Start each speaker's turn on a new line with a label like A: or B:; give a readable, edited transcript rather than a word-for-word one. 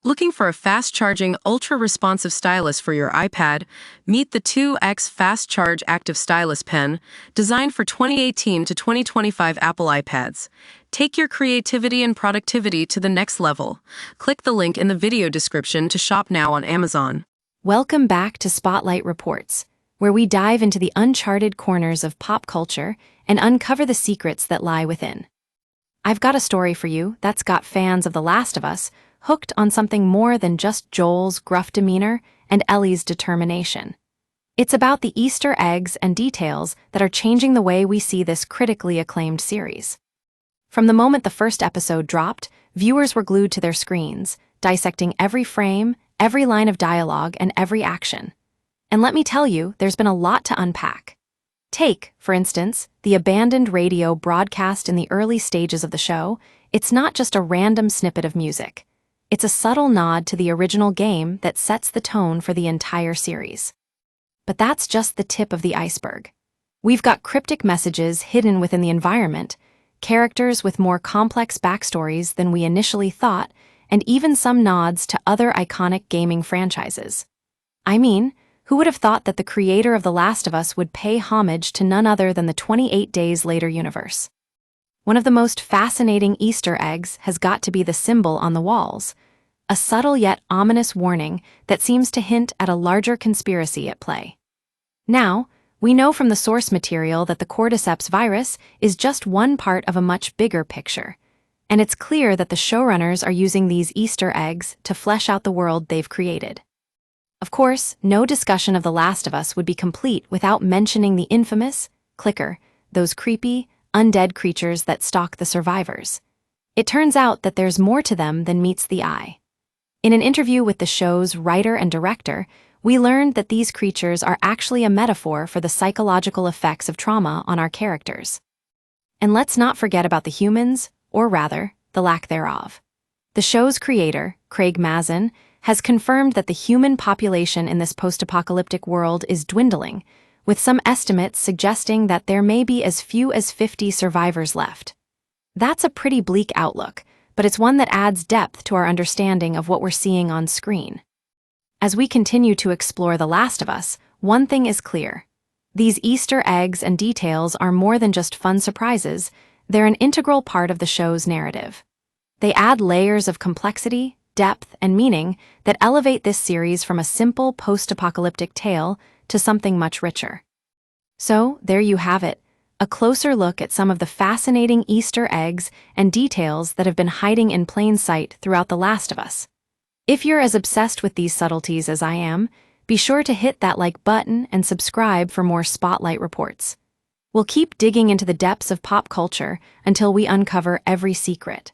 A: Looking for a fast-charging, ultra-responsive stylus for your iPad? Meet the 2X Fast Charge Active Stylus Pen, designed for 2018 to 2025 Apple iPads. Take your creativity and productivity to the next level. Click the link in the video description to shop now on Amazon.
B: Welcome back to Spotlight Reports, where we dive into the uncharted corners of pop culture and uncover the secrets that lie within. I've got a story for you that's got fans of The Last of Us hooked on something more than just Joel's gruff demeanor and Ellie's determination. It's about the Easter eggs and details that are changing the way we see this critically acclaimed series. From the moment the first episode dropped, viewers were glued to their screens, dissecting every frame, every line of dialogue, and every action. And let me tell you, there's been a lot to unpack. Take, for instance, the abandoned radio broadcast in the early stages of the show. It's not just a random snippet of music. It's a subtle nod to the original game that sets the tone for the entire series. But that's just the tip of the iceberg. We've got cryptic messages hidden within the environment, characters with more complex backstories than we initially thought, and even some nods to other iconic gaming franchises. I mean, who would have thought that the creator of The Last of Us would pay homage to none other than the 28 Days Later universe? One of the most fascinating Easter eggs has got to be the symbol on the walls, a subtle yet ominous warning that seems to hint at a larger conspiracy at play. Now, we know from the source material that the cordyceps virus is just one part of a much bigger picture, and it's clear that the showrunners are using these Easter eggs to flesh out the world they've created. Of course, no discussion of The Last of Us would be complete without mentioning the infamous clicker, those creepy, undead creatures that stalk the survivors. It turns out that there's more to them than meets the eye. In an interview with the show's writer and director, we learned that these creatures are actually a metaphor for the psychological effects of trauma on our characters. And let's not forget about the humans, or rather, the lack thereof. The show's creator, Craig Mazin, has confirmed that the human population in this post-apocalyptic world is dwindling, with some estimates suggesting that there may be as few as 50 survivors left. That's a pretty bleak outlook, but it's one that adds depth to our understanding of what we're seeing on screen. As we continue to explore The Last of Us, one thing is clear. These Easter eggs and details are more than just fun surprises, they're an integral part of the show's narrative. They add layers of complexity, depth, and meaning that elevate this series from a simple post-apocalyptic tale to something much richer. So, there you have it, a closer look at some of the fascinating Easter eggs and details that have been hiding in plain sight throughout The Last of Us. If you're as obsessed with these subtleties as I am, be sure to hit that like button and subscribe for more Spotlight reports. We'll keep digging into the depths of pop culture until we uncover every secret.